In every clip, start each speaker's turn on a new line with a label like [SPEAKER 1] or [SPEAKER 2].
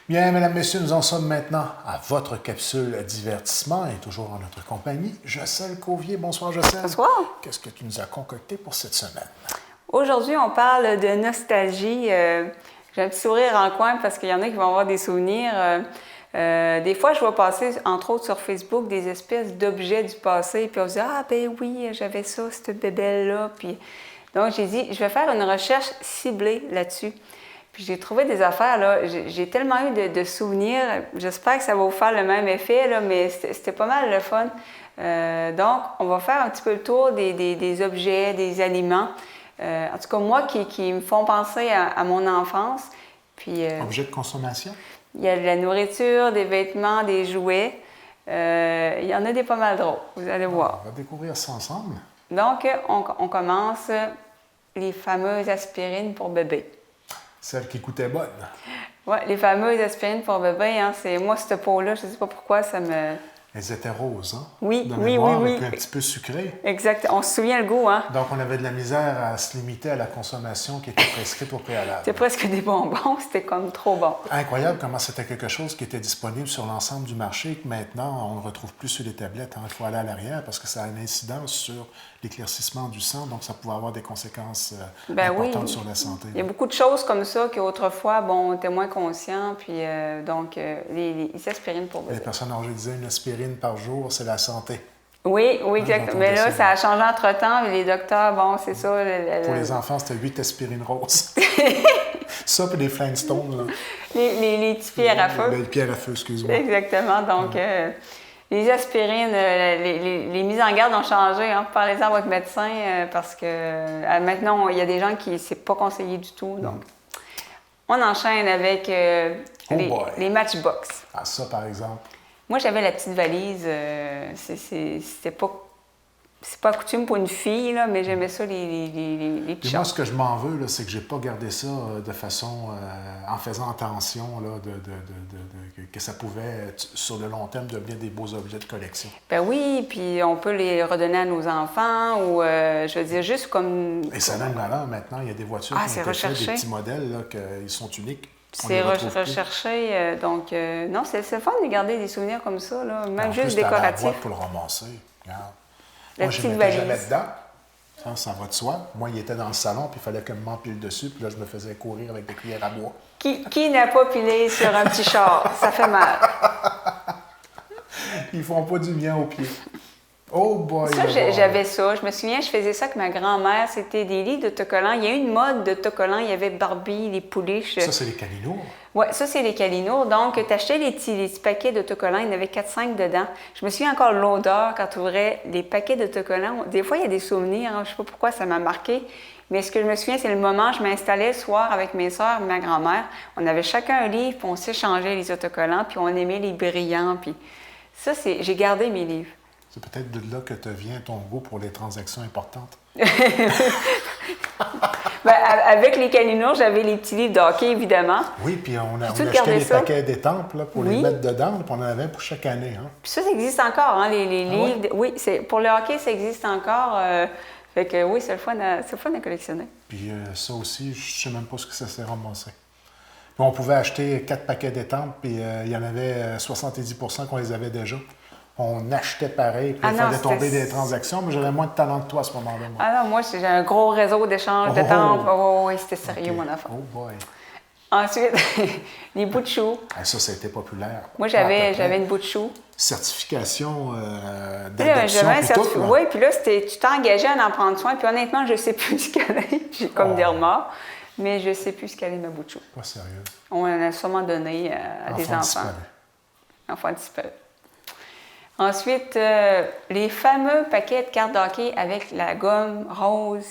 [SPEAKER 1] Bien, mesdames, messieurs, nous en sommes maintenant à votre capsule divertissement et toujours en notre compagnie. Jocelyne Cauvier. Bonsoir, Jocelyne.
[SPEAKER 2] Bonsoir.
[SPEAKER 1] Qu'est-ce que tu nous as concocté pour cette semaine?
[SPEAKER 2] Aujourd'hui, on parle de nostalgie. J'ai un petit sourire en coin parce qu'il y en a qui vont avoir des souvenirs. Des fois, je vois passer, entre autres sur Facebook, des espèces d'objets du passé. Puis on se dit, ah ben oui, j'avais ça, cette bébelle-là. Puis donc, j'ai dit, je vais faire une recherche ciblée là-dessus. Puis j'ai trouvé des affaires, là. J'ai tellement eu de souvenirs. J'espère que ça va vous faire le même effet, là, mais c'était pas mal le fun. Donc, on va faire un petit peu le tour des objets, des aliments. En tout cas, moi, qui me font penser à mon enfance. Puis,
[SPEAKER 1] Objets de consommation?
[SPEAKER 2] Il y a de la nourriture, des vêtements, des jouets. Il y en a des pas mal drôles, vous allez voir.
[SPEAKER 1] On va découvrir ça ensemble.
[SPEAKER 2] Donc, on commence les fameuses aspirines pour bébé.
[SPEAKER 1] Celle qui coûtait bonne.
[SPEAKER 2] Oui, les fameuses aspirines pour bébé, hein, c'est moi, cette peau-là, je ne sais pas pourquoi ça me...
[SPEAKER 1] Elles étaient roses, hein?
[SPEAKER 2] Oui,
[SPEAKER 1] de
[SPEAKER 2] oui,
[SPEAKER 1] mémoire,
[SPEAKER 2] oui,
[SPEAKER 1] et puis
[SPEAKER 2] oui.
[SPEAKER 1] un petit peu sucrées.
[SPEAKER 2] Exact. On se souvient le goût, hein?
[SPEAKER 1] Donc, on avait de la misère à se limiter à la consommation qui était prescrite au préalable.
[SPEAKER 2] C'était presque des bonbons, c'était comme trop bon.
[SPEAKER 1] Incroyable comment c'était quelque chose qui était disponible sur l'ensemble du marché et que maintenant, on ne retrouve plus sur les tablettes. Hein. Il faut aller à l'arrière parce que ça a une incidence sur l'éclaircissement du sang, donc ça pouvait avoir des conséquences importantes sur la santé.
[SPEAKER 2] Il y a beaucoup de choses comme ça qu'autrefois, bon, on était moins conscients, puis les aspirines pour bébé.
[SPEAKER 1] Les personnes âgées disaient une aspirine par jour, c'est la santé.
[SPEAKER 2] Oui, oui, exactement. Mais là, ça a changé entre-temps, les docteurs, bon, c'est ça.
[SPEAKER 1] Pour les enfants, c'était 8 aspirines roses. Ça, puis des Flintstones. Là.
[SPEAKER 2] Les petits pierres à feu.
[SPEAKER 1] Les pierres à feu, excuse-moi.
[SPEAKER 2] Exactement. Donc, les aspirines, les mises en garde ont changé. Hein. Parlez-en à votre médecin parce que maintenant, il y a des gens qui c'est pas conseillé du tout. Donc, on enchaîne avec les Matchbox.
[SPEAKER 1] Ah, ça, par exemple.
[SPEAKER 2] Moi, j'avais la petite valise. C'est pas coutume pour une fille, là, mais j'aimais ça, les petits.
[SPEAKER 1] Puis moi, ce que je m'en veux, c'est que j'ai pas gardé ça de façon, en faisant attention là, que ça pouvait, sur le long terme, devenir des beaux objets de collection.
[SPEAKER 2] Ben oui, puis on peut les redonner à nos enfants ou, je veux dire, juste comme...
[SPEAKER 1] Et ça n'a même valeur maintenant. Il y a des voitures qui ont été faites, des petits modèles, là, qu'ils sont uniques.
[SPEAKER 2] C'est recherché, donc non, c'est fun de garder des souvenirs comme ça, là, même juste décoratifs.
[SPEAKER 1] La boîte pour le ramasser, regarde. Moi, je ne mettais jamais dedans. Ça va de soi. Moi, il était dans le salon, puis il fallait que je m'empile dessus, puis là, je me faisais courir avec des cuillères à bois.
[SPEAKER 2] Qui n'a pas pilé sur un petit char? Ça fait mal.
[SPEAKER 1] Ils font pas du bien aux pieds. Oh boy!
[SPEAKER 2] Ça, j'avais ça. Je me souviens, je faisais ça avec ma grand-mère. C'était des livres d'autocollants. Il y a eu une mode d'autocollants. Il y avait Barbie, les pouliches.
[SPEAKER 1] Ça, c'est les Calinours?
[SPEAKER 2] Oui, ça, c'est les Calinours. Donc, tu achetais les petits paquets d'autocollants. Il y en avait 4-5 dedans. Je me souviens encore de l'odeur quand tu ouvrais les paquets d'autocollants. Des fois, il y a des souvenirs. Hein. Je ne sais pas pourquoi ça m'a marqué. Mais ce que je me souviens, c'est le moment où je m'installais le soir avec mes soeurs et ma grand-mère. On avait chacun un livre, puis on s'échangeait les autocollants, puis on aimait les brillants. Puis ça, j'ai gardé mes livres.
[SPEAKER 1] C'est peut-être de là que te vient ton goût pour les transactions importantes.
[SPEAKER 2] Ben, avec les Calinours, j'avais les petits livres de hockey, évidemment.
[SPEAKER 1] Oui, puis on achetait des paquets d'étampes pour les mettre dedans, puis on en avait pour chaque année. Hein.
[SPEAKER 2] Puis ça existe encore, hein, les livres.
[SPEAKER 1] Ouais?
[SPEAKER 2] Oui, pour le hockey, ça existe encore. Fait que oui, c'est le fun à collectionner.
[SPEAKER 1] Puis ça aussi, je ne sais même pas ce que ça s'est ramassé. Puis on pouvait acheter 4 paquets d'étampes, puis il y en avait 70% qu'on les avait déjà. On achetait pareil, puis il fallait tomber des transactions, mais j'avais moins de talent que toi à ce moment-là. Moi.
[SPEAKER 2] Ah non, moi, j'ai un gros réseau d'échanges de tempes. Oh, oui, c'était sérieux, mon enfant.
[SPEAKER 1] Oh boy!
[SPEAKER 2] Ensuite, les bouts de choux.
[SPEAKER 1] Ah, ça a été populaire.
[SPEAKER 2] Moi, j'avais une bout de chou.
[SPEAKER 1] Certification d'adoption, puis tout, là.
[SPEAKER 2] Oui, puis là, tu t'es engagé à en prendre soin, puis honnêtement, je ne sais plus ce qu'elle est. J'ai comme des remords, mais je ne sais plus ce qu'elle est, ma bout de chou.
[SPEAKER 1] Pas sérieux.
[SPEAKER 2] On en a sûrement donné à des enfants. Enfants disparus. Ensuite, les fameux paquets de cartes d'hockey avec la gomme rose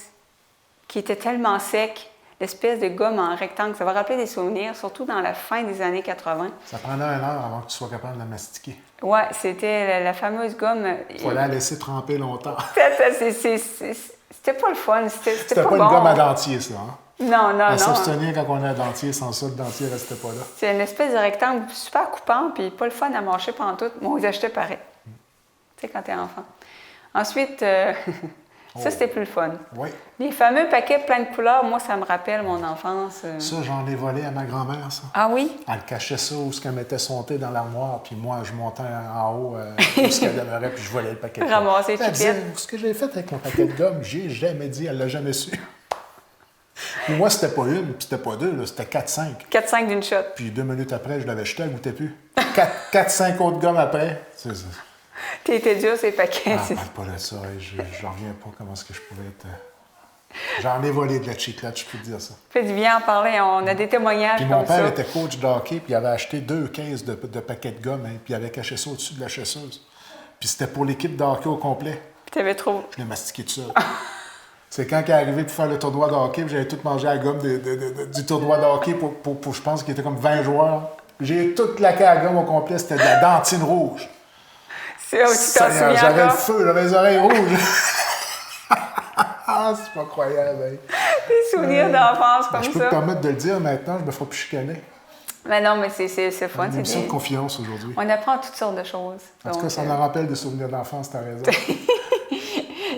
[SPEAKER 2] qui était tellement sec, l'espèce de gomme en rectangle. Ça va rappeler des souvenirs, surtout dans la fin des années 80.
[SPEAKER 1] Ça prenait 1 heure avant que tu sois capable de la mastiquer.
[SPEAKER 2] Oui, c'était la fameuse gomme.
[SPEAKER 1] Il fallait la laisser tremper longtemps.
[SPEAKER 2] C'était pas le fun. C'était
[SPEAKER 1] pas
[SPEAKER 2] bon.
[SPEAKER 1] Une gomme à dentier, ça. Hein?
[SPEAKER 2] Non.
[SPEAKER 1] À s'abstenir quand on a un dentier, sans ça, le dentier ne restait pas là.
[SPEAKER 2] C'est une espèce de rectangle super coupant, puis pas le fun à mâcher pendant tout. Moi, on les achetait pareil. Tu sais, quand t'es enfant. Ensuite... Ça, c'était plus le fun.
[SPEAKER 1] Oui.
[SPEAKER 2] Les fameux paquets pleins de couleurs, moi, ça me rappelle mon enfance.
[SPEAKER 1] Ça, j'en ai volé à ma grand-mère, ça.
[SPEAKER 2] Ah oui?
[SPEAKER 1] Elle cachait ça où elle mettait son thé dans l'armoire, puis moi, je montais en haut où ce qu'elle demeurait, puis je volais le paquet de gomme.
[SPEAKER 2] Ramasser
[SPEAKER 1] Elle disait, ce que j'ai fait avec mon paquet de gomme, j'ai jamais dit, elle l'a jamais su. Puis moi, c'était pas une, puis c'était pas deux, là, c'était 4-5.
[SPEAKER 2] 4-5 d'une shot.
[SPEAKER 1] Puis 2 minutes après, je l'avais jeté, elle goûtait plus. 4-5 autres gommes après, c'est ça.
[SPEAKER 2] T'étais dur, ces paquets.
[SPEAKER 1] Ah, parle pas de ça, j'en reviens pas comment est-ce que je pouvais être... J'en ai volé de la chiclette, je peux te dire ça.
[SPEAKER 2] Ça fait du bien en parler, on a des témoignages
[SPEAKER 1] puis
[SPEAKER 2] comme ça.
[SPEAKER 1] mon père était coach de hockey, puis il avait acheté 2 caisses de paquets de gomme, hein, puis il avait caché ça au-dessus de la chasseuse. Puis c'était pour l'équipe de hockey au complet.
[SPEAKER 2] Puis t'avais trop...
[SPEAKER 1] Je l'ai mastiqué tout seul. C'est quand il est arrivé pour faire le tournoi de hockey, puis j'avais tout mangé à la gomme du tournoi de hockey pour je pense qu'il était comme 20 joueurs. J'ai tout claqué à la gomme au complet, c'était de la dentine rouge.
[SPEAKER 2] C'est où tu t'en souviens encore?
[SPEAKER 1] J'avais le feu, j'avais les oreilles rouges. Ah, c'est pas croyable, hein.
[SPEAKER 2] Des souvenirs d'enfance comme ça.
[SPEAKER 1] Je peux me permettre de le dire maintenant, je me ferai plus chicaner.
[SPEAKER 2] Mais non, mais c'est fun.
[SPEAKER 1] C'est une émission de confiance aujourd'hui.
[SPEAKER 2] On apprend toutes sortes de choses.
[SPEAKER 1] En tout cas, ça me rappelle des souvenirs d'enfance, t'as raison.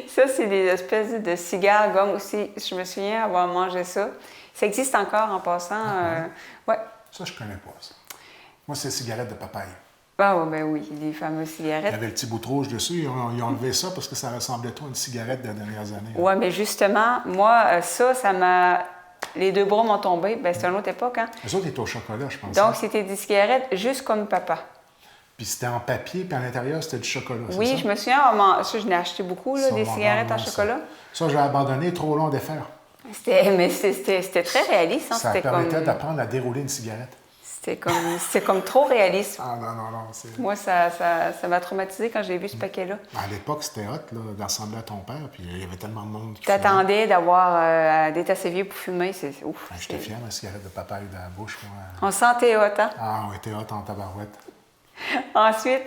[SPEAKER 2] Ça, c'est des espèces de cigares, gomme aussi. Je me souviens avoir mangé ça. Ça existe encore en passant. Ouais.
[SPEAKER 1] Ça, je connais pas, ça. Moi, c'est cigarettes de papaye.
[SPEAKER 2] Ah ben oui, les fameuses cigarettes.
[SPEAKER 1] Il y avait le petit bout rouge dessus. Ils ont enlevé ça parce que ça ressemblait trop à une cigarette des dernières années.
[SPEAKER 2] Oui, mais justement, moi, ça m'a... Les deux bras m'ont tombé. Ben c'est une autre époque, hein?
[SPEAKER 1] Les autres étaient au chocolat, je pense.
[SPEAKER 2] Donc, c'était des cigarettes juste comme papa.
[SPEAKER 1] Puis c'était en papier, puis à l'intérieur, c'était du chocolat,
[SPEAKER 2] oui,
[SPEAKER 1] ça?
[SPEAKER 2] Je me souviens, ça, je n'ai acheté beaucoup, là, des cigarettes en chocolat.
[SPEAKER 1] Ça, j'ai abandonné, trop long à faire.
[SPEAKER 2] C'était très réaliste. Hein?
[SPEAKER 1] Ça permettait d'apprendre à dérouler une cigarette.
[SPEAKER 2] C'était comme trop réaliste.
[SPEAKER 1] Ah non.
[SPEAKER 2] Moi, ça m'a traumatisé quand j'ai vu ce paquet-là.
[SPEAKER 1] À l'époque, c'était hot d'assembler à ton père, puis il y avait tellement de monde qui
[SPEAKER 2] t'attendais d'avoir d'être assez vieux pour fumer, c'est ouf.
[SPEAKER 1] J'étais fier de la cigarette de papaye dans la bouche, moi.
[SPEAKER 2] On sentait hot, hein?
[SPEAKER 1] Ah, on était hot en tabarouette.
[SPEAKER 2] Ensuite,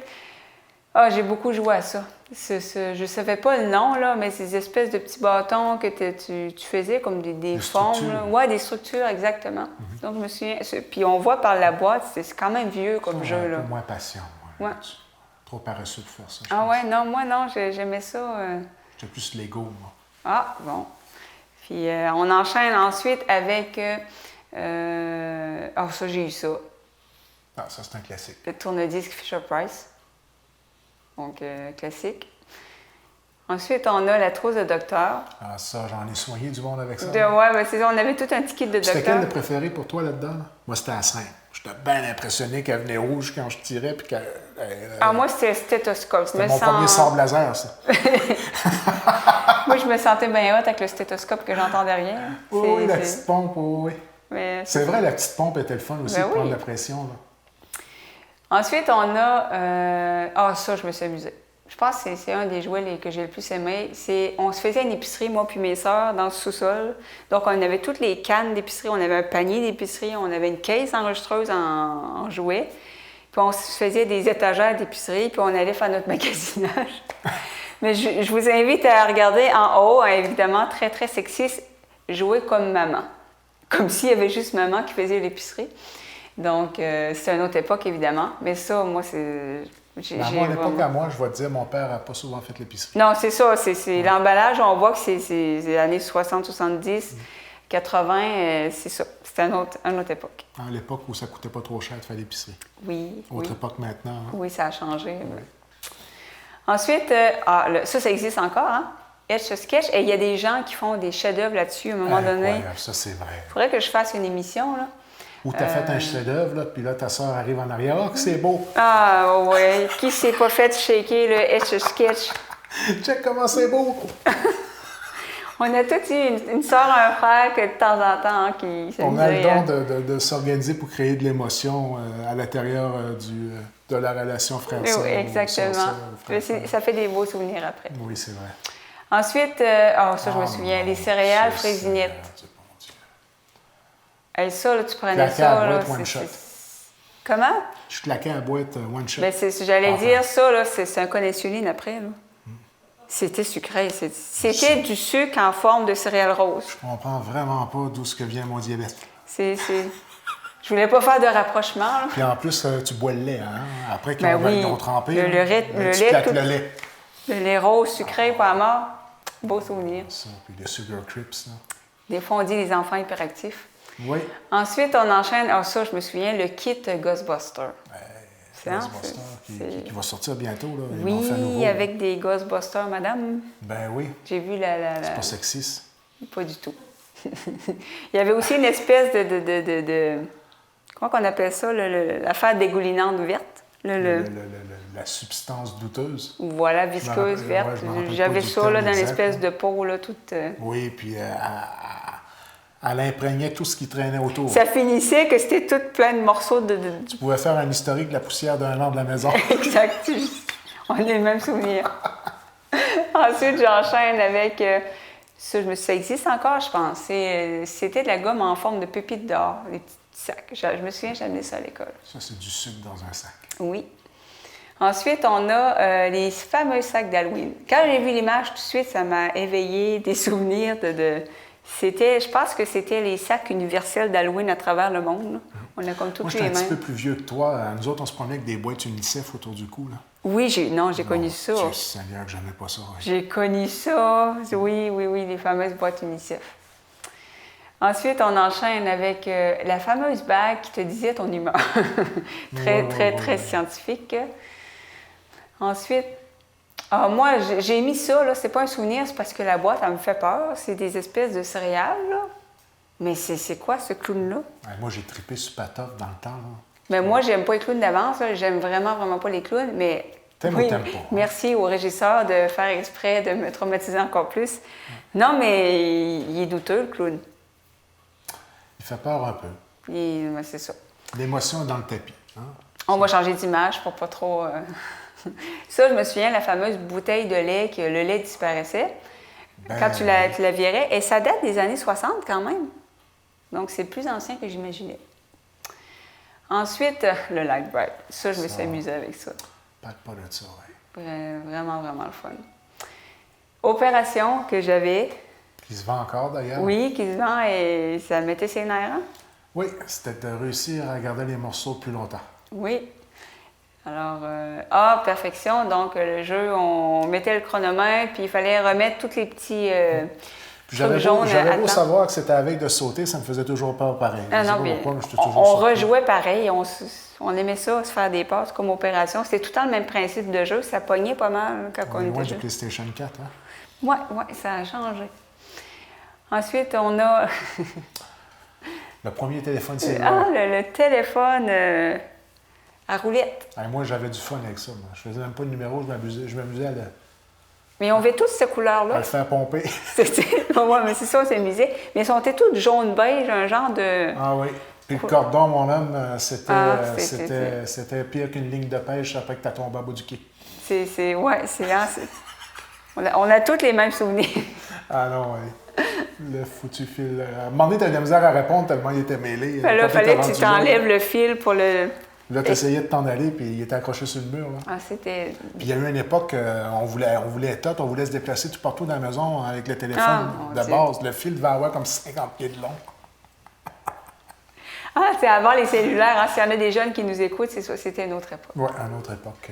[SPEAKER 2] j'ai beaucoup joué à ça. Je ne savais pas le nom, là, mais ces espèces de petits bâtons que tu faisais comme des formes. Oui, des structures, exactement. Donc, je me souviens. Puis on voit par la boîte, c'est quand même vieux comme jeu.
[SPEAKER 1] Un peu moins patient, moi. Ouais. Trop paresseux pour faire ça.
[SPEAKER 2] Ah ouais, non, moi non, j'aimais ça.
[SPEAKER 1] J'étais plus Lego, moi.
[SPEAKER 2] Ah, bon. Puis on enchaîne ensuite avec. Ça, j'ai eu ça.
[SPEAKER 1] Ah, ça, c'est un classique.
[SPEAKER 2] Le tourne-disque Fisher-Price. Donc, classique. Ensuite, on a la trousse de docteur.
[SPEAKER 1] Ah, ça, j'en ai soigné du monde avec ça.
[SPEAKER 2] Ouais, ben c'est ça, on avait tout un petit kit de docteur.
[SPEAKER 1] C'était quel le préféré pour toi là-dedans? Là? Moi, c'était la 5. J'étais bien impressionné qu'elle venait rouge quand je tirais. Puis
[SPEAKER 2] moi, c'était stéthoscope.
[SPEAKER 1] C'était mon premier sabre laser, ça.
[SPEAKER 2] Moi, je me sentais bien hot avec le stéthoscope que j'entendais rien.
[SPEAKER 1] Oui, la petite pompe, oui. C'est vrai, la petite pompe était le fun aussi de prendre la pression. Là.
[SPEAKER 2] Ensuite, on a... ça, je me suis amusée. Je pense que c'est un des jouets que j'ai le plus aimé. On se faisait une épicerie, moi puis mes sœurs, dans le sous-sol. Donc, on avait toutes les cannes d'épicerie. On avait un panier d'épicerie. On avait une caisse enregistreuse en jouets. Puis, on se faisait des étagères d'épicerie. Puis, on allait faire notre magasinage. Mais je vous invite à regarder en haut, évidemment, très, très sexiste, jouer comme maman. Comme s'il y avait juste maman qui faisait l'épicerie. Donc, c'est une autre époque, évidemment. Mais ça, moi, c'est...
[SPEAKER 1] À mon époque, à moi, je vais te dire, mon père n'a pas souvent fait l'épicerie.
[SPEAKER 2] Non, c'est ça. C'est l'emballage, on voit que c'est les années 60, 70, 80, c'est ça. C'était une autre époque.
[SPEAKER 1] À l'époque où ça ne coûtait pas trop cher de faire l'épicerie.
[SPEAKER 2] Oui.
[SPEAKER 1] Autre époque maintenant. Hein?
[SPEAKER 2] Oui, ça a changé. Oui. Ensuite, ça existe encore, hein? Etch-a-Sketch. Et il y a des gens qui font des chefs-d'œuvre là-dessus à un moment donné.
[SPEAKER 1] Ça, c'est vrai.
[SPEAKER 2] Il faudrait que je fasse une émission, là.
[SPEAKER 1] Ou tu as fait un chef-d'œuvre, là, puis là, ta soeur arrive en arrière. Ah, que c'est beau!
[SPEAKER 2] Ah, oui. Qui s'est pas fait shaker le Etch-a-Sketch?
[SPEAKER 1] Check comment c'est beau!
[SPEAKER 2] On a tous eu une soeur, un frère que de temps en temps qui
[SPEAKER 1] on a le don de s'organiser pour créer de l'émotion à l'intérieur de la relation frère-sœur.
[SPEAKER 2] Oui, exactement. Ça fait des beaux souvenirs après.
[SPEAKER 1] Oui, c'est vrai.
[SPEAKER 2] Ensuite, je me souviens, les céréales Fraisinette. Ça, là, tu prenais ça. Là,
[SPEAKER 1] one shot.
[SPEAKER 2] Comment?
[SPEAKER 1] Je claquais à la boîte one shot.
[SPEAKER 2] Ben, j'allais dire ça, là, c'est un connesuline après. Là. C'était sucré. C'était du sucre en forme de céréales roses.
[SPEAKER 1] Je comprends vraiment pas d'où vient mon diabète.
[SPEAKER 2] Je voulais pas faire de rapprochement. Là.
[SPEAKER 1] Puis en plus, tu bois le lait. Hein? Après qu'ils ont trempé,
[SPEAKER 2] le lait.
[SPEAKER 1] Le lait
[SPEAKER 2] Le lait rose sucré, pas à mort. Beau souvenir.
[SPEAKER 1] Ça, puis les Sugar Crips, là.
[SPEAKER 2] Des fois, on dit les enfants hyperactifs.
[SPEAKER 1] Oui.
[SPEAKER 2] Ensuite, on enchaîne, ça, je me souviens, le kit Ghostbuster.
[SPEAKER 1] Ghostbuster qui va sortir bientôt. Là. Ils vont faire nouveau,
[SPEAKER 2] avec des Ghostbusters, madame.
[SPEAKER 1] Ben oui.
[SPEAKER 2] J'ai vu
[SPEAKER 1] C'est pas sexiste.
[SPEAKER 2] Pas du tout. Il y avait aussi une espèce de comment on appelle ça, l'affaire dégoulinante verte.
[SPEAKER 1] La substance douteuse.
[SPEAKER 2] Voilà, visqueuse, verte. J'avais ça là, dans l'espèce de peau, là, toute...
[SPEAKER 1] Oui, puis elle imprégnait tout ce qui traînait autour.
[SPEAKER 2] Ça finissait que c'était tout plein de morceaux de...
[SPEAKER 1] Tu pouvais faire un historique de la poussière d'un an de la maison.
[SPEAKER 2] Exact. On a le même souvenir. Ensuite, j'enchaîne avec... ça existe encore, je pense. C'était de la gomme en forme de pépites d'or, des petits sacs. Je me souviens, j'ai amené ça à l'école.
[SPEAKER 1] Ça, c'est du sucre dans un sac.
[SPEAKER 2] Oui. Ensuite, on a les fameux sacs d'Halloween. Quand j'ai vu l'image, tout de suite, ça m'a éveillé des souvenirs je pense que c'était les sacs universels d'Halloween à travers le monde. Là. On a comme tous les mêmes.
[SPEAKER 1] Moi, j'étais un petit peu plus vieux que toi. Nous autres, on se promenait avec des boîtes UNICEF autour du cou. Là.
[SPEAKER 2] Oui, j'ai connu ça.
[SPEAKER 1] Je suis Seigneur que j'aimais pas ça. Ouais.
[SPEAKER 2] J'ai connu ça. Oui, les fameuses boîtes UNICEF. Ensuite, on enchaîne avec la fameuse bague qui te disait ton humeur. très scientifique. Ensuite, moi, j'ai mis ça, là, c'est pas un souvenir, c'est parce que la boîte, elle me fait peur. C'est des espèces de céréales, là. Mais c'est quoi, ce clown-là?
[SPEAKER 1] Ouais, moi, j'ai trippé sur Patoff dans le temps, là.
[SPEAKER 2] Mais moi, j'aime pas les clowns d'avance, là. J'aime vraiment pas les clowns, mais...
[SPEAKER 1] T'aimes ou t'aimes pas?
[SPEAKER 2] Merci au régisseur de faire exprès de me traumatiser encore plus. Non, mais il est douteux, le clown.
[SPEAKER 1] Il fait peur un peu.
[SPEAKER 2] C'est ça.
[SPEAKER 1] L'émotion est dans le tapis. Hein?
[SPEAKER 2] On va changer d'image pour pas trop... Ça, je me souviens, la fameuse bouteille de lait, que le lait disparaissait quand tu la virais. Et ça date des années 60 quand même. Donc, c'est plus ancien que j'imaginais. Ensuite, le Light Bright. Ça, je me suis amusée avec ça.
[SPEAKER 1] Parle pas de ça, oui.
[SPEAKER 2] Vraiment le fun. Opération que j'avais.
[SPEAKER 1] Qui se vend encore, d'ailleurs.
[SPEAKER 2] Oui, qui se vend et ça mettait ses nerfs. Hein?
[SPEAKER 1] Oui, c'était de réussir à garder les morceaux plus longtemps.
[SPEAKER 2] Oui. Alors, perfection. Donc, le jeu, on mettait le chronomètre, puis il fallait remettre tous les petits trucs jaunes.
[SPEAKER 1] J'avais beau savoir que c'était avec de sauter, ça me faisait toujours peur pareil.
[SPEAKER 2] On rejouait pareil. On aimait ça, se faire des passes comme opération. C'était tout le temps le même principe de jeu. Ça pognait pas mal quand on était
[SPEAKER 1] loin
[SPEAKER 2] jeune.
[SPEAKER 1] du PlayStation 4, hein?
[SPEAKER 2] Oui, ça a changé. Ensuite, on a...
[SPEAKER 1] le premier téléphone cellulaire.
[SPEAKER 2] Le téléphone... à roulette.
[SPEAKER 1] Moi, j'avais du fun avec ça. Moi. Je faisais même pas de numéro, je m'amusais à
[SPEAKER 2] Mais on avait tous cette couleur-là.
[SPEAKER 1] À le faire pomper.
[SPEAKER 2] Oui, mais c'est ça, on s'amusait. Mais ils étaient tous jaune-beige, un genre de...
[SPEAKER 1] Ah oui. Puis le cordon, mon homme, c'était pire qu'une ligne de pêche après que tu as tombé à bout du quai.
[SPEAKER 2] On a tous les mêmes souvenirs.
[SPEAKER 1] Ah non, oui. Le foutu fil. À un moment donné, tu as de la misère à répondre tellement il était mêlé.
[SPEAKER 2] Là, il fallait que tu t'enlèves le fil pour le...
[SPEAKER 1] Là, tu essayais de t'en aller, puis il était accroché sur le mur. Là.
[SPEAKER 2] Ah, c'était...
[SPEAKER 1] Puis il y a eu une époque, on voulait se déplacer tout partout dans la maison avec le téléphone de base. Le fil devait avoir comme 50 pieds de long.
[SPEAKER 2] C'est avant les cellulaires. Hein. S'il y en a des jeunes qui nous écoutent, c'était une autre époque.
[SPEAKER 1] Oui, une autre époque.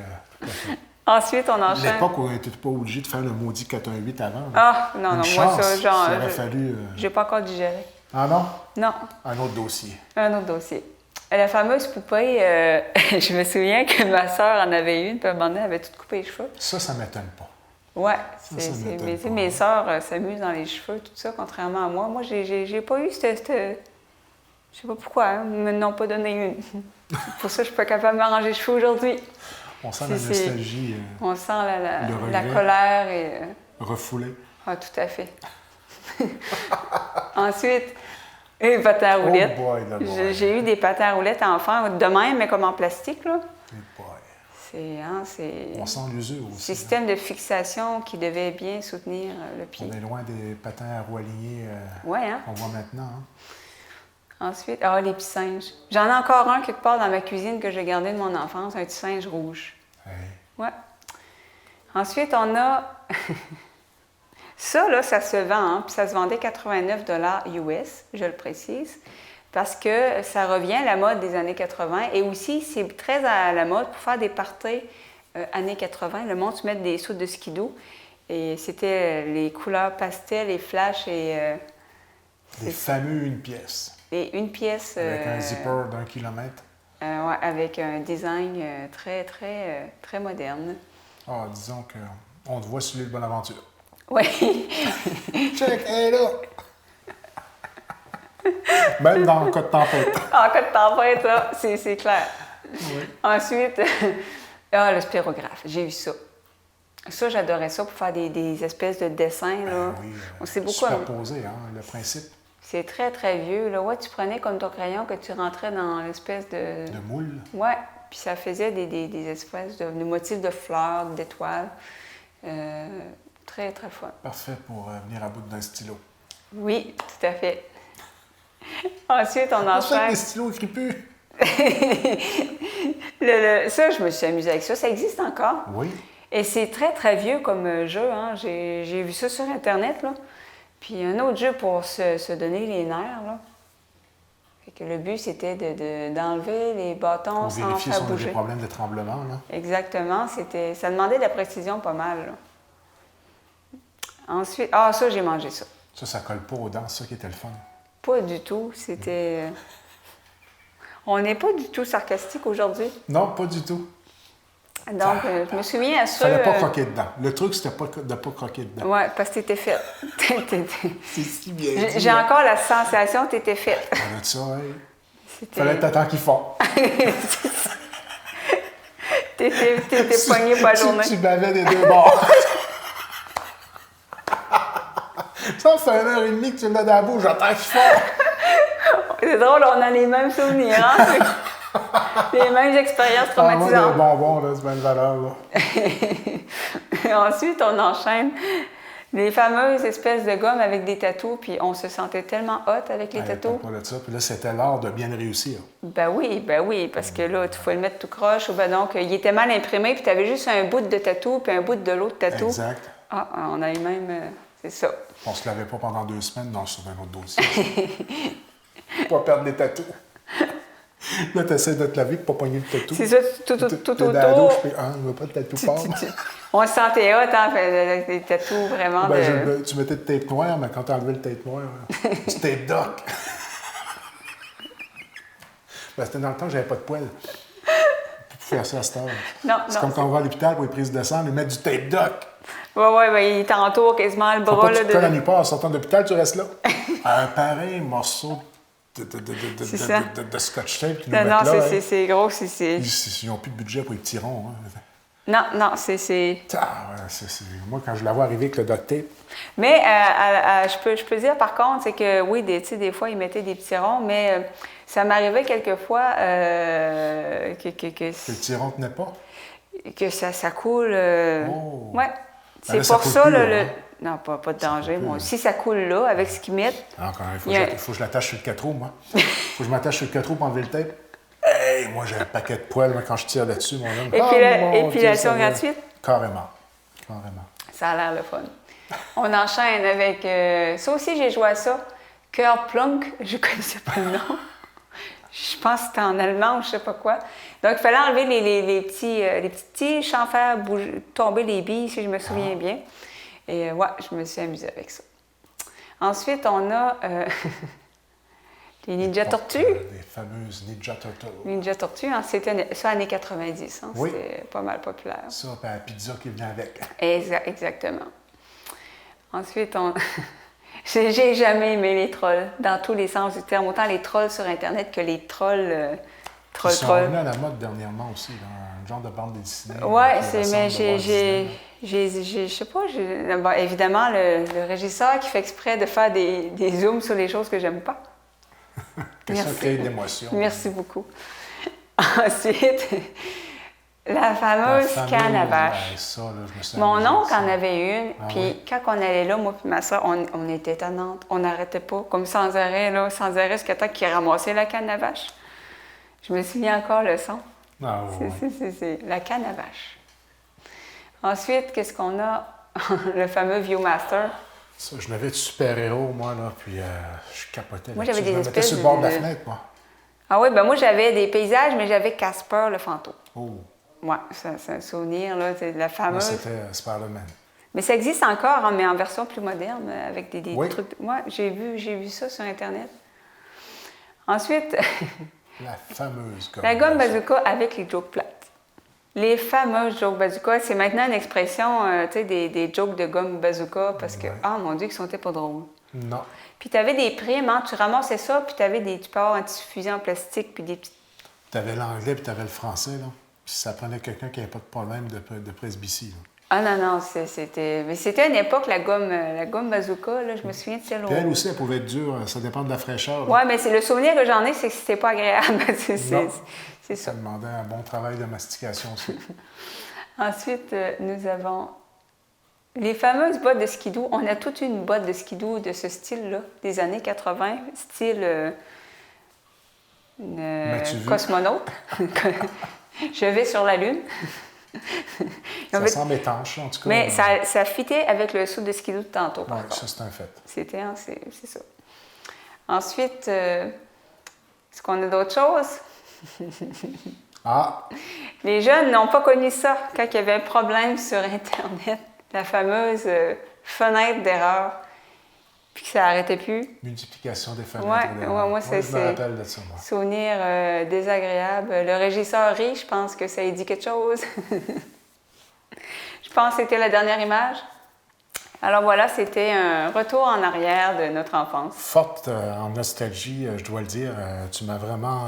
[SPEAKER 2] Ensuite, on enchaîne.
[SPEAKER 1] L'époque où on n'était pas obligé de faire le maudit 418 avant.
[SPEAKER 2] Non, moi, ça,
[SPEAKER 1] genre... Ça aurait fallu...
[SPEAKER 2] J'ai pas encore digéré.
[SPEAKER 1] Ah non?
[SPEAKER 2] Non.
[SPEAKER 1] Un autre dossier.
[SPEAKER 2] Un autre dossier. La fameuse poupée, je me souviens que ma sœur en avait une, puis à un moment donné, elle avait tout coupé les cheveux.
[SPEAKER 1] Ça m'étonne pas.
[SPEAKER 2] Oui, mes sœurs s'amusent dans les cheveux, tout ça, contrairement à moi. Moi, j'ai pas eu cette... Je sais pas pourquoi, hein, ils ne m'en ont pas donné une. Pour ça, je suis pas capable de m'arranger les cheveux aujourd'hui.
[SPEAKER 1] On sent la nostalgie.
[SPEAKER 2] On sent la colère et...
[SPEAKER 1] refoulée.
[SPEAKER 2] Ah, tout à fait. Ensuite... Et les patins à roulettes.
[SPEAKER 1] Oh boy,
[SPEAKER 2] j'ai eu des patins à roulettes enfants, de même, mais comme en plastique, là.
[SPEAKER 1] Oh
[SPEAKER 2] boy. C'est...
[SPEAKER 1] On sent l'usure aussi.
[SPEAKER 2] Système de fixation qui devait bien soutenir le pied.
[SPEAKER 1] On est loin des patins à roues alignés qu'on voit maintenant. Hein?
[SPEAKER 2] Ensuite, les petits singes. J'en ai encore un quelque part dans ma cuisine que j'ai gardé de mon enfance, un petit singe rouge.
[SPEAKER 1] Hey.
[SPEAKER 2] Ouais. Ensuite, on a... Ça, là, ça se vend, hein, puis ça se vendait 89 $ US, je le précise, parce que ça revient à la mode des années 80 et aussi, c'est très à la mode pour faire des parties années 80. Le monde se met des sauts de skidoo Et c'était les couleurs pastel, les flashs et...
[SPEAKER 1] les fameux une pièce.
[SPEAKER 2] Et une pièce...
[SPEAKER 1] Avec un zipper d'1 kilomètre.
[SPEAKER 2] Ouais, avec un design très, très, très moderne.
[SPEAKER 1] Ah, disons qu'on te voit sur l'île Bonaventure.
[SPEAKER 2] Oui.
[SPEAKER 1] Check, elle est là! Même dans le cas de tempête.
[SPEAKER 2] En cas de tempête, là, c'est clair.
[SPEAKER 1] Oui.
[SPEAKER 2] Ensuite, le spirographe, j'ai eu ça. Ça, j'adorais ça pour faire des espèces de dessins. Là.
[SPEAKER 1] Oui,
[SPEAKER 2] c'est beaucoup
[SPEAKER 1] superposé, hein, le principe.
[SPEAKER 2] C'est très, très vieux. Là. Ouais, tu prenais comme ton crayon que tu rentrais dans l'espèce de...
[SPEAKER 1] De moule.
[SPEAKER 2] Ouais, puis ça faisait des espèces de motifs de fleurs, d'étoiles. Très, très fun.
[SPEAKER 1] Parfait pour venir à bout d'un stylo.
[SPEAKER 2] Oui, tout à fait. Ensuite, on
[SPEAKER 1] enchaîne.
[SPEAKER 2] enchaîne...
[SPEAKER 1] Les stylos écrits plus.
[SPEAKER 2] Ça, je me suis amusée avec ça. Ça existe encore.
[SPEAKER 1] Oui.
[SPEAKER 2] Et c'est très, très vieux comme jeu. Hein. J'ai vu ça sur Internet. Là. Puis un autre jeu pour se donner les nerfs. Là. Fait que le but, c'était d'enlever les bâtons
[SPEAKER 1] pour
[SPEAKER 2] sans
[SPEAKER 1] vérifier
[SPEAKER 2] faire
[SPEAKER 1] si on a
[SPEAKER 2] bouger.
[SPEAKER 1] des problèmes de tremblement. Là.
[SPEAKER 2] Exactement. Ça demandait de la précision pas mal. Là. Ensuite... Ah, ça, j'ai mangé ça.
[SPEAKER 1] Ça colle pas aux dents. C'est ça qui était le fun.
[SPEAKER 2] Pas du tout. C'était... On n'est pas du tout sarcastique aujourd'hui.
[SPEAKER 1] Non, pas du tout.
[SPEAKER 2] Donc, je me souviens à ça...
[SPEAKER 1] Il fallait pas croquer dedans. Le truc, c'était de pas croquer dedans.
[SPEAKER 2] Oui, parce que t'étais faite.
[SPEAKER 1] C'est si bien dit.
[SPEAKER 2] J'ai encore la sensation que t'étais faite.
[SPEAKER 1] On a de ça, oui. Fallait t'attendre qu'ils font.
[SPEAKER 2] T'étais poigné pas la journée.
[SPEAKER 1] Tu bavais des deux bords. Ça fait 1h30 que tu l'as dans la bouche, j'attends qu'ils font.
[SPEAKER 2] C'est drôle, on a les mêmes souvenirs, hein? Les mêmes expériences traumatisantes.
[SPEAKER 1] Ah, moi, des bonbons, là, c'est bien de valeur, là.
[SPEAKER 2] Ensuite, on enchaîne les fameuses espèces de gommes avec des tatous, puis on se sentait tellement hot avec les tatous.
[SPEAKER 1] Pas de ça. Puis là, c'était l'art de bien le réussir.
[SPEAKER 2] Ben oui, parce que là, tu pouvais le mettre tout croche, ou ben donc, il était mal imprimé, puis tu avais juste un bout de tatou, puis un bout de l'autre tatou.
[SPEAKER 1] Exact.
[SPEAKER 2] Ah, on a eu même... c'est ça.
[SPEAKER 1] On se lavait pas pendant 2 semaines, non, sur un autre dossier. Pas perdre les tatous. Là, tu essaies de te laver pour pas pogner le tatou.
[SPEAKER 2] C'est ça, tout autour.
[SPEAKER 1] Dans la douche, puis, on ne veut pas de tatou fort.
[SPEAKER 2] On se sentait hot, hein, avec des tatous vraiment
[SPEAKER 1] Tu mettais de tape noire, mais quand tu enlevais le tape noir, du tape doc. C'était dans le temps que j'avais pas de poêle. Pour faire ça à cette heure. C'est comme quand on va à l'hôpital pour les prises de sang, ils mettent du tape doc.
[SPEAKER 2] Oui, il t'entoure quasiment le bras.
[SPEAKER 1] Tu te colles la nuit pas en sortant d'hôpital, tu restes là. Un pareil morceau de scotch tape qui nous mettent là.
[SPEAKER 2] Non, c'est gros.
[SPEAKER 1] Ils n'ont plus de budget pour les petits ronds. Hein.
[SPEAKER 2] Non, c'est...
[SPEAKER 1] Moi, quand je la vois arriver avec le duct tape...
[SPEAKER 2] Mais je peux dire, par contre, c'est que oui, des fois, ils mettaient des petits ronds, mais ça m'arrivait quelquefois que
[SPEAKER 1] le petit rond tenait pas?
[SPEAKER 2] Que ça coule...
[SPEAKER 1] Oh.
[SPEAKER 2] Ouais.
[SPEAKER 1] C'est
[SPEAKER 2] pour ça,
[SPEAKER 1] plus,
[SPEAKER 2] là, non, pas de danger. Moi, si ça coule là, avec ce qu'ils mettent...
[SPEAKER 1] Encore, il faut que je l'attache sur le 4 roues, moi. Il faut que je m'attache sur le 4 roues pour enlever le tape. Hey, moi, j'ai un paquet de poils quand je tire là-dessus, mon homme.
[SPEAKER 2] Épilation gratuite?
[SPEAKER 1] Carrément.
[SPEAKER 2] Ça a l'air le fun. On enchaîne avec... ça aussi, j'ai joué à ça. Cœur Plunk, je ne connaissais pas le nom. Je pense que c'était en allemand ou je ne sais pas quoi. Donc, il fallait enlever les petits champs-fer, tomber les billes, si je me souviens bien. Et ouais, je me suis amusée avec ça. Ensuite, on a les Ninja Tortues.
[SPEAKER 1] Les fameuses Ninja Turtles.
[SPEAKER 2] Ninja Tortues, hein, c'était ça années 90. Hein,
[SPEAKER 1] oui.
[SPEAKER 2] C'était pas mal populaire.
[SPEAKER 1] Ça, puis la pizza qui venait avec.
[SPEAKER 2] Exactement. Ensuite, j'ai jamais aimé les trolls, dans tous les sens du terme. Autant les trolls sur Internet que les trolls...
[SPEAKER 1] Ils sont venus à la mode dernièrement aussi, dans un genre de bande dessinée.
[SPEAKER 2] Oui, mais je sais pas, bon, évidemment, le régisseur qui fait exprès de faire des zooms sur les choses que j'aime pas.
[SPEAKER 1] Ça crée de l'émotion.
[SPEAKER 2] Merci beaucoup. Ensuite, la fameuse canne à vache.
[SPEAKER 1] Ça, là, je me suis
[SPEAKER 2] Mon oncle en avait une, puis
[SPEAKER 1] oui?
[SPEAKER 2] quand on allait là, moi et ma soeur, on était étonnantes. On n'arrêtait pas, comme sans arrêt, jusqu'à temps qu'il ramassait la canne à vache. Je me souviens encore le son.
[SPEAKER 1] Ah, oui.
[SPEAKER 2] C'est la canne à vache. Ensuite, qu'est-ce qu'on a? Le fameux Viewmaster.
[SPEAKER 1] Ça, je m'avais de super-héros, moi, là, puis je capotais.
[SPEAKER 2] Moi, j'avais des espèces. Je me
[SPEAKER 1] mettais sur le bord de la fenêtre, moi.
[SPEAKER 2] Ah oui, ben moi, j'avais des paysages, mais j'avais Casper le fantôme.
[SPEAKER 1] Oh.
[SPEAKER 2] Ouais, c'est un souvenir, là, c'est la fameuse.
[SPEAKER 1] Moi, c'était Spider-Man.
[SPEAKER 2] Mais ça existe encore, hein, mais en version plus moderne, avec des
[SPEAKER 1] Oui.
[SPEAKER 2] trucs. Moi, j'ai vu ça sur Internet. Ensuite,
[SPEAKER 1] La fameuse gomme.
[SPEAKER 2] la gomme bazooka avec les jokes plates. Les fameuses jokes bazooka, c'est maintenant une expression, tu sais, des jokes de gomme bazooka, parce que, ah mon Dieu, qu'ils sont pas drôles.
[SPEAKER 1] Non.
[SPEAKER 2] Puis tu avais des primes, hein, tu ramassais ça, puis tu peux avoir un petit fusil en plastique, puis des petites...
[SPEAKER 1] Tu avais l'anglais puis tu avais le français, là. Puis ça prenait quelqu'un qui n'avait pas de problème de presbytie, là.
[SPEAKER 2] Ah non, c'était... Mais c'était une époque, la gomme bazooka, là, je me souviens de celle
[SPEAKER 1] Puis elle aussi, elle pouvait être dure, ça dépend de la fraîcheur. Là.
[SPEAKER 2] Oui, mais c'est le souvenir que j'en ai, c'est que c'était pas agréable. c'est ça.
[SPEAKER 1] Ça demandait un bon travail de mastication aussi.
[SPEAKER 2] Ensuite, nous avons les fameuses bottes de skidoo. On a toute une botte de skidoo de ce style-là, des années 80, style cosmonaute. Je vais sur la Lune.
[SPEAKER 1] Ça semble étanche, en tout cas.
[SPEAKER 2] Mais ça fitait avec le saut de skidoo de tantôt.
[SPEAKER 1] Oui, ça, c'est un fait.
[SPEAKER 2] C'est ça. Ensuite, est-ce qu'on a d'autres choses?
[SPEAKER 1] Ah!
[SPEAKER 2] Les jeunes n'ont pas connu ça quand il y avait un problème sur Internet. La fameuse fenêtre d'erreur, puis que ça n'arrêtait plus.
[SPEAKER 1] Multiplication des fenêtres d'erreur.
[SPEAKER 2] Ouais, moi, c'est
[SPEAKER 1] je me rappelle de ça, moi.
[SPEAKER 2] Souvenir désagréable. Le régisseur rit, je pense que ça lui dit quelque chose. Je pense que c'était la dernière image. Alors voilà, c'était un retour en arrière de notre enfance.
[SPEAKER 1] Forte en nostalgie, je dois le dire. Tu m'as vraiment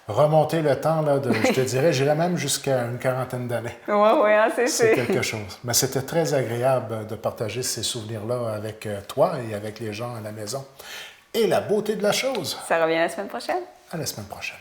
[SPEAKER 1] remonté le temps, là, je te dirais, j'irais même jusqu'à une quarantaine d'années.
[SPEAKER 2] Oui, hein,
[SPEAKER 1] c'est quelque chose. Mais c'était très agréable de partager ces souvenirs-là avec toi et avec les gens à la maison. Et la beauté de la chose.
[SPEAKER 2] Ça revient la semaine prochaine.
[SPEAKER 1] À la semaine prochaine.